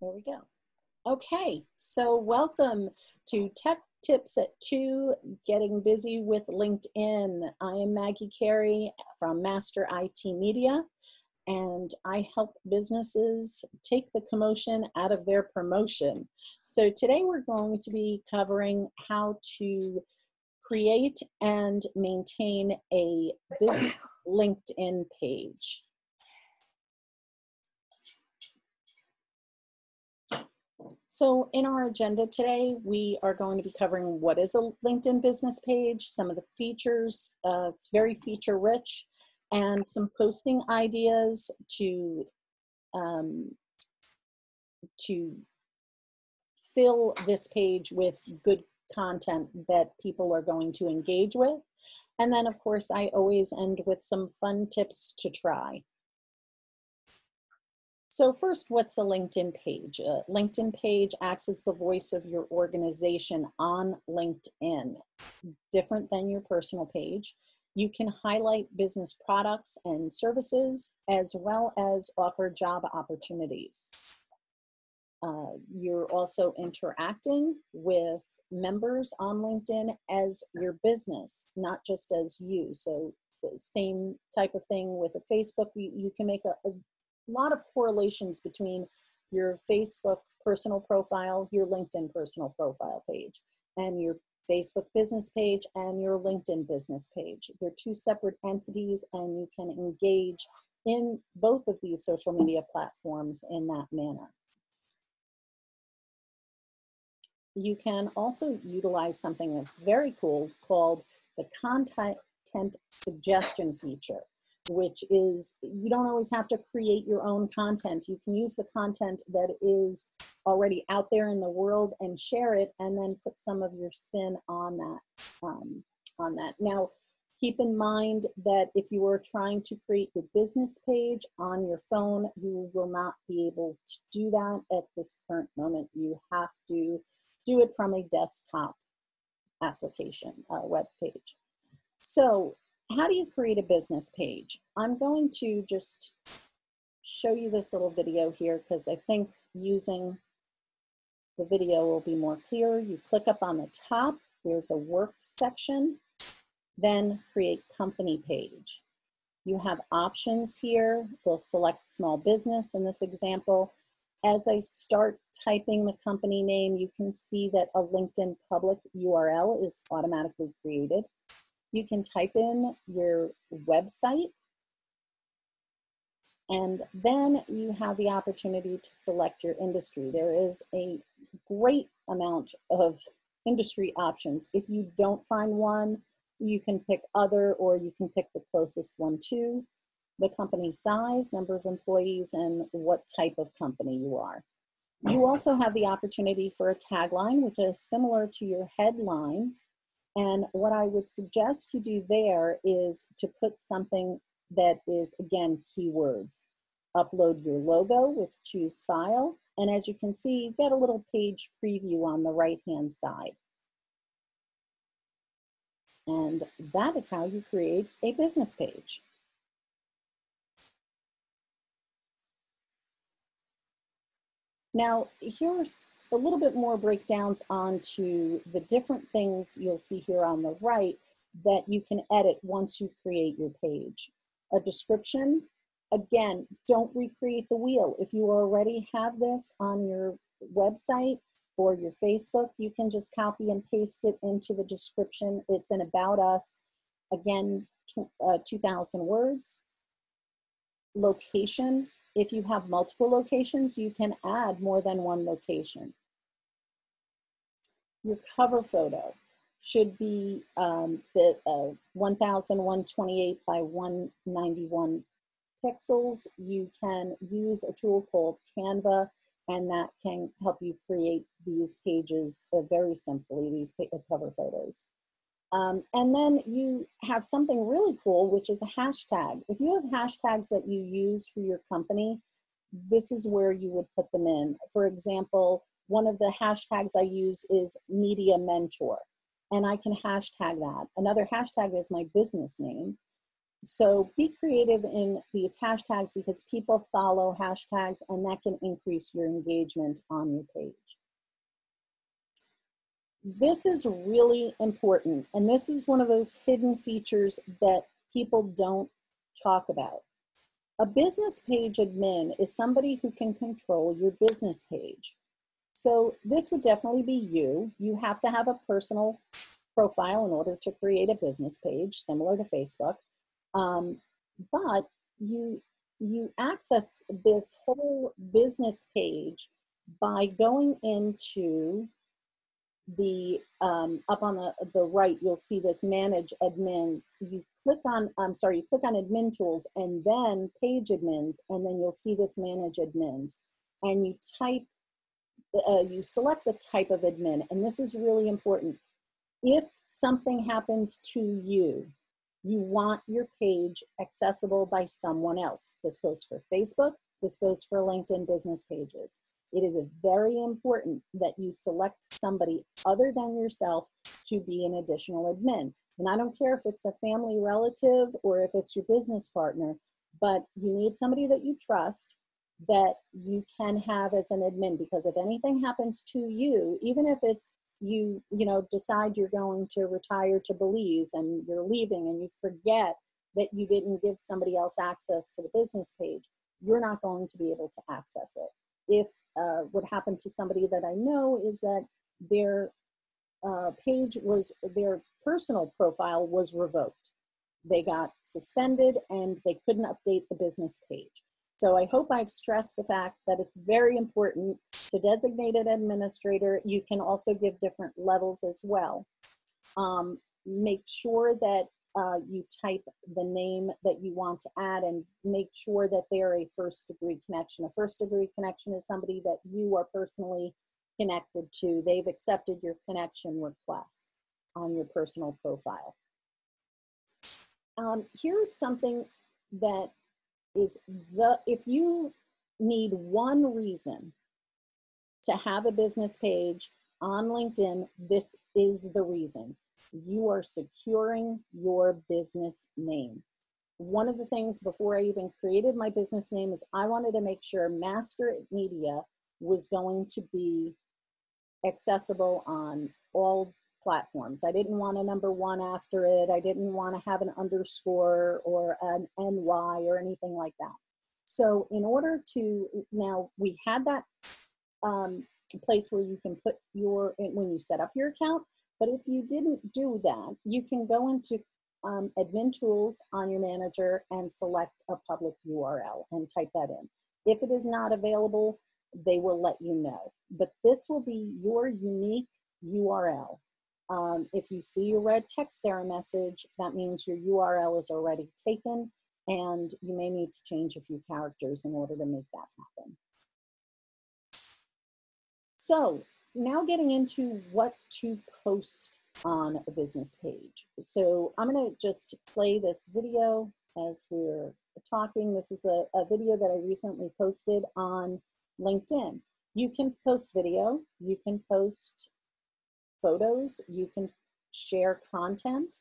There we go. Okay, so welcome to Tech Tips at 2, Getting Busy with LinkedIn. I am Maggie Carey from Master IT Media, and I help businesses take the commotion out of their promotion. So today we're going to be covering how to create and maintain a business LinkedIn page. So in our agenda today, we are going to be covering what is a LinkedIn business page, some of the features, it's very feature rich, and some posting ideas to fill this page with good content that people are going to engage with. And then of course, I always end with some fun tips to try. So first, what's a LinkedIn page? A LinkedIn page acts as the voice of your organization on LinkedIn. Different than your personal page. You can highlight business products and services, as well as offer job opportunities. You're also interacting with members on LinkedIn as your business, not just as you. So the same type of thing with a Facebook, you can make a lot of correlations between your Facebook personal profile, your LinkedIn personal profile page, and your Facebook business page and your LinkedIn business page. They're two separate entities, and you can engage in both of these social media platforms in that manner. You can also utilize something that's very cool called the content suggestion feature, which is, you don't always have to create your own content. You can use the content that is already out there in the world and share it, and then put some of your spin on that. Now, keep in mind that if you are trying to create your business page on your phone, you will not be able to do that at this current moment. You have to do it from a desktop application, web page. So, how do you create a business page? I'm going to just show you this little video here because I think using the video will be more clear. You click up on the top, there's a work section, then create company page. You have options here. We'll select small business in this example. As I start typing the company name, you can see that a LinkedIn public URL is automatically created. You can type in your website, and then you have the opportunity to select your industry. There is a great amount of industry options. If you don't find one, you can pick other, or you can pick the closest one to the company size, number of employees, and what type of company you are. You also have the opportunity for a tagline, which is similar to your headline. And what I would suggest you do there is to put something that is, again, keywords. Upload your logo with choose file. And as you can see, you've got a little page preview on the right-hand side. And that is how you create a business page. Now, here's a little bit more breakdowns onto the different things you'll see here on the right that you can edit once you create your page. A description, again, don't recreate the wheel. If you already have this on your website or your Facebook, you can just copy and paste it into the description. It's an About Us, again, 2,000 words. Location. If you have multiple locations, you can add more than one location. Your cover photo should be 1,128 by 191 pixels. You can use a tool called Canva, and that can help you create these pages very simply, these cover photos. And then you have something really cool, which is a hashtag. If you have hashtags that you use for your company, this is where you would put them in. For example, one of the hashtags I use is Media Mentor, and I can hashtag that. Another hashtag is my business name. So be creative in these hashtags because people follow hashtags and that can increase your engagement on your page. This is really important, and this is one of those hidden features that people don't talk about. A business page admin is somebody who can control your business page. So this would definitely be you. You have to have a personal profile in order to create a business page, similar to Facebook. But you access this whole business page by going into the up on the right, you'll see this manage admins. You click on, you click on admin tools and then page admins, and then you'll see this manage admins. And you type, you select the type of admin, and this is really important. If something happens to you, you want your page accessible by someone else. This goes for Facebook, this goes for LinkedIn business pages. It is very important that you select somebody other than yourself to be an additional admin. And I don't care if it's a family relative or if it's your business partner, but you need somebody that you trust that you can have as an admin, because if anything happens to you, even if it's you decide you're going to retire to Belize and you're leaving and you forget that you didn't give somebody else access to the business page, you're not going to be able to access it. If what happened to somebody that I know is that their their personal profile was revoked. They got suspended and they couldn't update the business page. So I hope I've stressed the fact that it's very important to designate an administrator. You can also give different levels as well. Make sure that you type the name that you want to add and make sure that they're a first degree connection. A first degree connection is somebody that you are personally connected to. They've accepted your connection request on your personal profile. Here's something that is if you need one reason to have a business page on LinkedIn, this is the reason. You are securing your business name. One of the things before I even created my business name is I wanted to make sure Master Media was going to be accessible on all platforms. I didn't want a #1 after it. I didn't want to have an underscore or an NY or anything like that. So in order to, now we had that place where you can put when you set up your account, but if you didn't do that, you can go into admin tools on your manager and select a public URL and type that in. If it is not available, they will let you know. But this will be your unique URL. If you see a red text error message, that means your URL is already taken and you may need to change a few characters in order to make that happen. So now getting into what to post on a business page. So I'm going to just play this video as we're talking. This is a video that I recently posted on LinkedIn. You can post video, you can post photos, you can share content,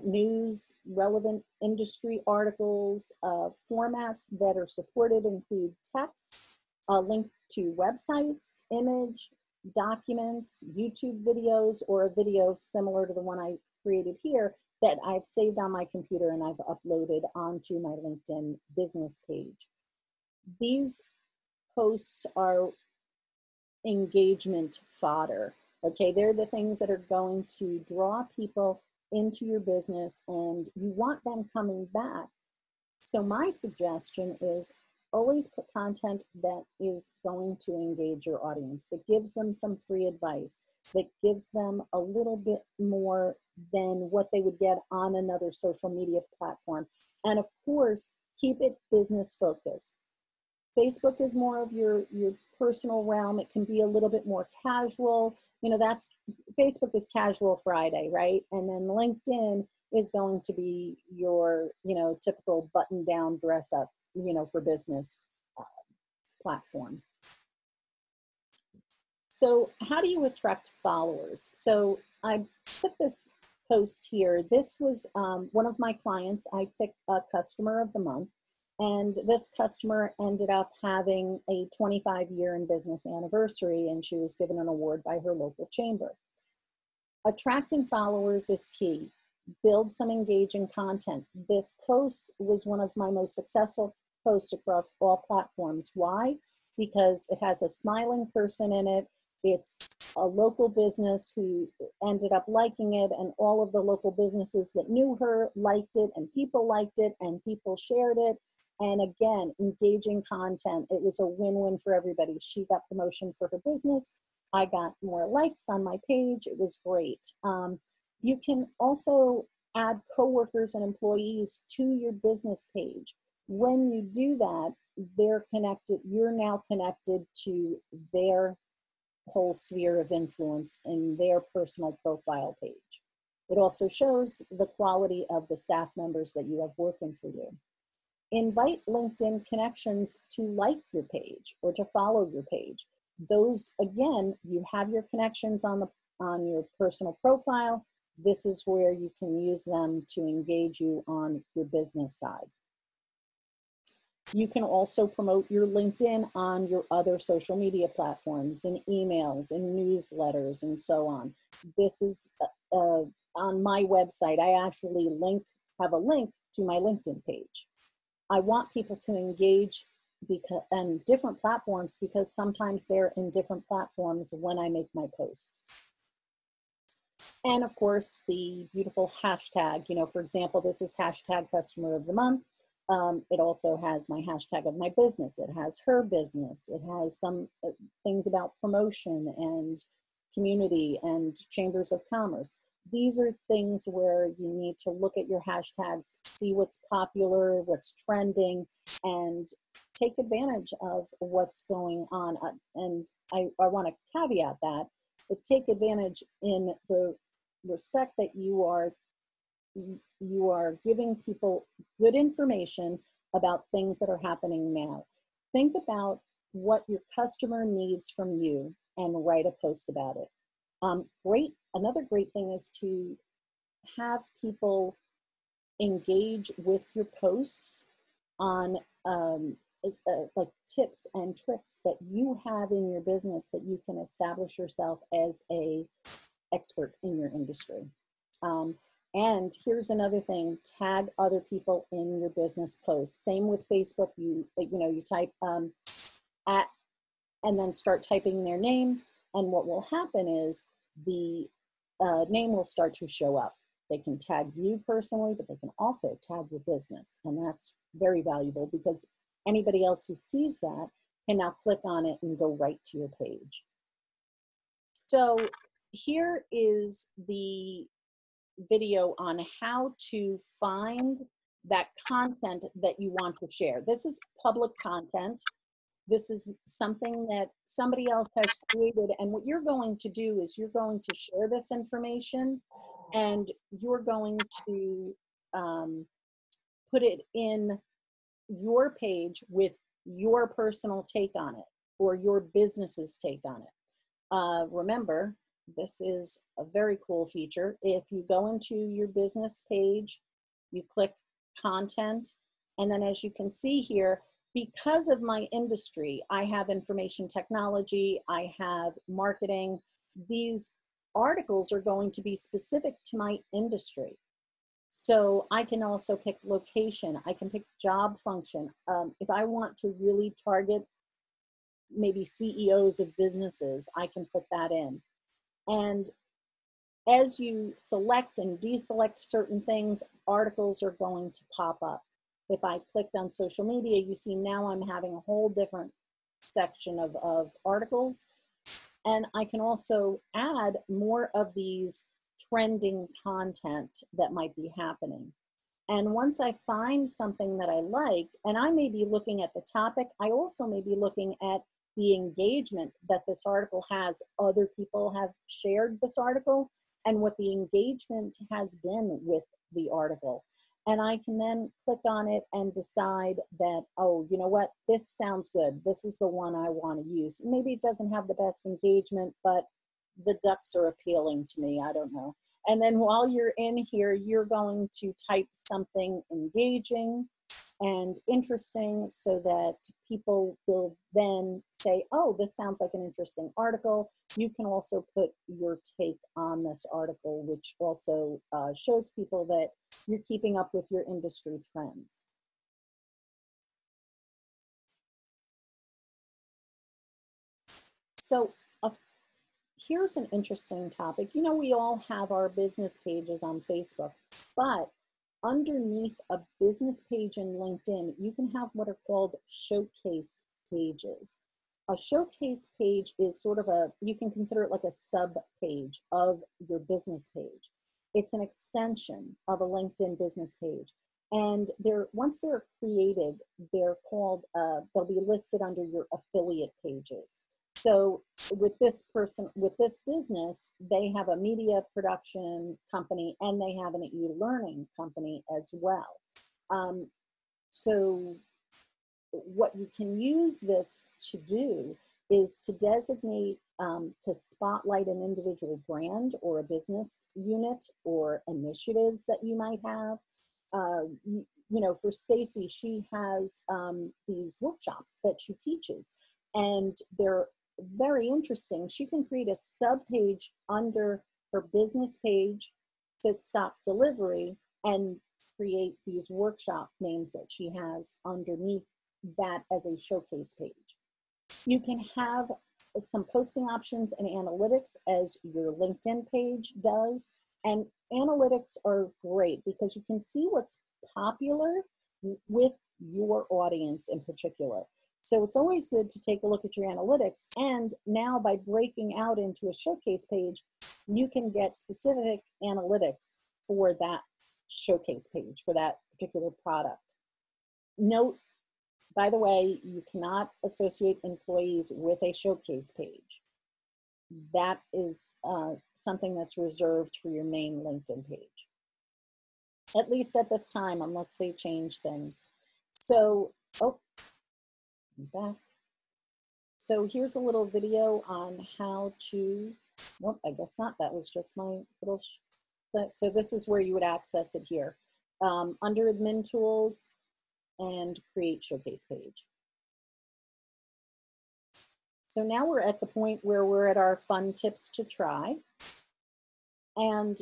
news, relevant industry articles, formats that are supported include text, a link to websites, image, documents, YouTube videos, or a video similar to the one I created here that I've saved on my computer and I've uploaded onto my LinkedIn business page. These posts are engagement fodder. Okay, they're the things that are going to draw people into your business and you want them coming back. So my suggestion is always put content that is going to engage your audience, that gives them some free advice, that gives them a little bit more than what they would get on another social media platform. And of course, keep it business focused. Facebook is more of your personal realm. It can be a little bit more casual. You know, Facebook is casual Friday, right? And then LinkedIn is going to be your, typical button down dress up, for business platform. So how do you attract followers? So I put this post here. This was one of my clients. I picked a customer of the month, and this customer ended up having a 25-year in business anniversary, and she was given an award by her local chamber. Attracting followers is key. Build some engaging content. This post was one of my most successful posts across all platforms. Why? Because it has a smiling person in it. It's a local business who ended up liking it, and all of the local businesses that knew her liked it, and people liked it, and people shared it. And again, engaging content. It was a win-win for everybody. She got promotion for her business. I got more likes on my page. It was great. You can also add coworkers and employees to your business page. When you do that, they're connected. You're now connected to their whole sphere of influence in their personal profile page. It also shows the quality of the staff members that you have working for you. Invite LinkedIn connections to like your page or to follow your page. Those, again, you have your connections on your personal profile. This is where you can use them to engage you on your business side. You can also promote your LinkedIn on your other social media platforms, in emails, in newsletters, and so on. This is on my website. I actually have a link to my LinkedIn page. I want people to engage on different platforms because sometimes they're in different platforms when I make my posts. And of course, the beautiful hashtag. You know, for example, this is hashtag customer of the month. It also has my hashtag of my business. It has her business. It has some things about promotion and community and chambers of commerce. These are things where you need to look at your hashtags, see what's popular, what's trending, and take advantage of what's going on. And I want to caveat that, but take advantage in the respect that you are giving people good information about things that are happening now. Think about what your customer needs from you and write a post about it. Another great thing is to have people engage with your posts on like tips and tricks that you have in your business that you can establish yourself as a expert in your industry. And here's another thing: tag other people in your business posts. Same with Facebook. You type at and then start typing their name, and what will happen is the name will start to show up. They can tag you personally, but they can also tag your business, and that's very valuable because anybody else who sees that can now click on it and go right to your page. So here is the video on how to find that content that you want to share. This is public content. This is something that somebody else has created, and what you're going to do is you're going to share this information, and you're going to put it in your page with your personal take on it or your business's take on it. Remember, this is a very cool feature. If you go into your business page, you click content, and then as you can see here, because of my industry, I have information technology, I have marketing. These articles are going to be specific to my industry. So I can also pick location, I can pick job function. If I want to really target maybe CEOs of businesses, I can put that in. And as you select and deselect certain things, articles are going to pop up. If I clicked on social media, you see now I'm having a whole different section of articles. And I can also add more of these trending content that might be happening. And once I find something that I like, and I may be looking at the topic, I also may be looking at the engagement that this article has. Other people have shared this article and what the engagement has been with the article. And I can then click on it and decide that, oh, you know what, this sounds good. This is the one I want to use. Maybe it doesn't have the best engagement, but the ducks are appealing to me. I don't know. And then while you're in here, you're going to type something engaging and interesting so that people will then say, oh, this sounds like an interesting article. You can also put your take on this article, which also shows people that you're keeping up with your industry trends. So here's an interesting topic. You know, we all have our business pages on Facebook, but underneath a business page in LinkedIn, you can have what are called showcase pages. A showcase page is sort of you can consider it like a sub page of your business page. It's an extension of a LinkedIn business page. And once they're created, they're called, they'll be listed under your affiliate pages. So with this business, they have a media production company and they have an e-learning company as well. So what you can use this to do is to designate, to spotlight an individual brand or a business unit or initiatives that you might have. You know, for Stacy, she has these workshops that she teaches, and they're very interesting. She can create a sub-page under her business page, Fit Stop Delivery, and create these workshop names that she has underneath that as a showcase page. You can have some posting options and analytics as your LinkedIn page does. And analytics are great because you can see what's popular with your audience in particular. So it's always good to take a look at your analytics. And now by breaking out into a showcase page, you can get specific analytics for that showcase page, for that particular product. Note, by the way, you cannot associate employees with a showcase page. That is something that's reserved for your main LinkedIn page, at least at this time, unless they change things. So, oh, I'm back. So here's a little video on how to, well, I guess not, that was just my little, so this is where you would access it here. Under admin tools and create showcase page. So now we're at the point where we're at our fun tips to try. And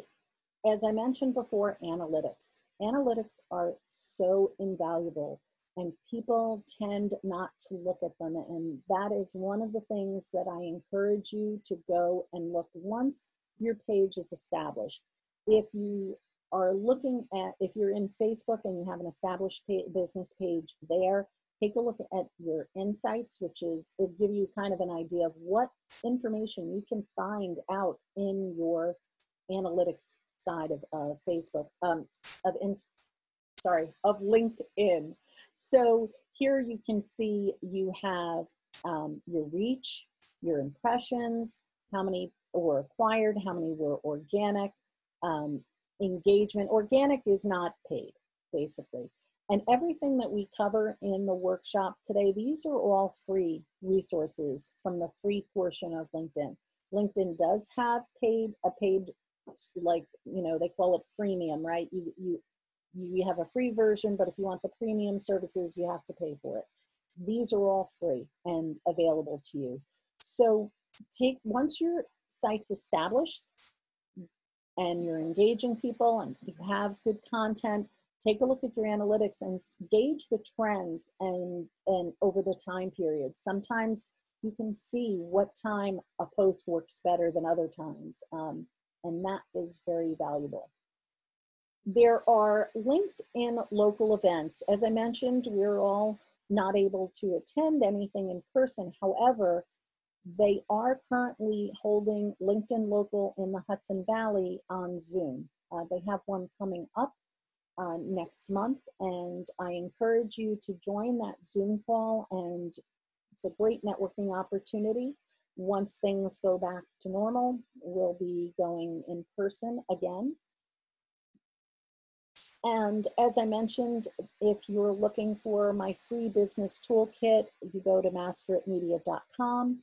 as I mentioned before, analytics. Analytics are so invaluable and people tend not to look at them. And that is one of the things that I encourage you to go and look once your page is established. If you are looking at, if you're in Facebook and you have an established business page there, take a look at your insights, which is, it'll give you kind of an idea of what information you can find out in your analytics side of Facebook, of LinkedIn. So here you can see you have your reach, your impressions, how many were acquired, how many were organic, engagement. Organic is not paid, basically. And everything that we cover in the workshop today, these are all free resources from the free portion of LinkedIn. LinkedIn does have a paid, like, you know, they call it freemium, right? You have a free version, but if you want the premium services, you have to pay for it. These are all free and available to you. So once your site's established and you're engaging people and you have good content, take a look at your analytics and gauge the trends and over the time period. Sometimes you can see what time a post works better than other times, and that is very valuable. There are LinkedIn local events. As I mentioned, we're all not able to attend anything in person. However, they are currently holding LinkedIn Local in the Hudson Valley on Zoom. They have one coming up next month, and I encourage you to join that Zoom call, and it's a great networking opportunity. Once things go back to normal, we'll be going in person again. And as I mentioned, if you're looking for my free business toolkit, you go to masteritmedia.com.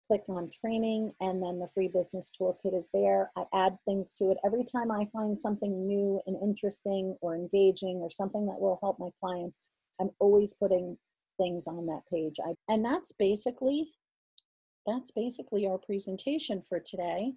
click on training, and then the free business toolkit is there. I add things to it. Every time I find something new and interesting or engaging or something that will help my clients, I'm always putting things on that page. And that's basically our presentation for today.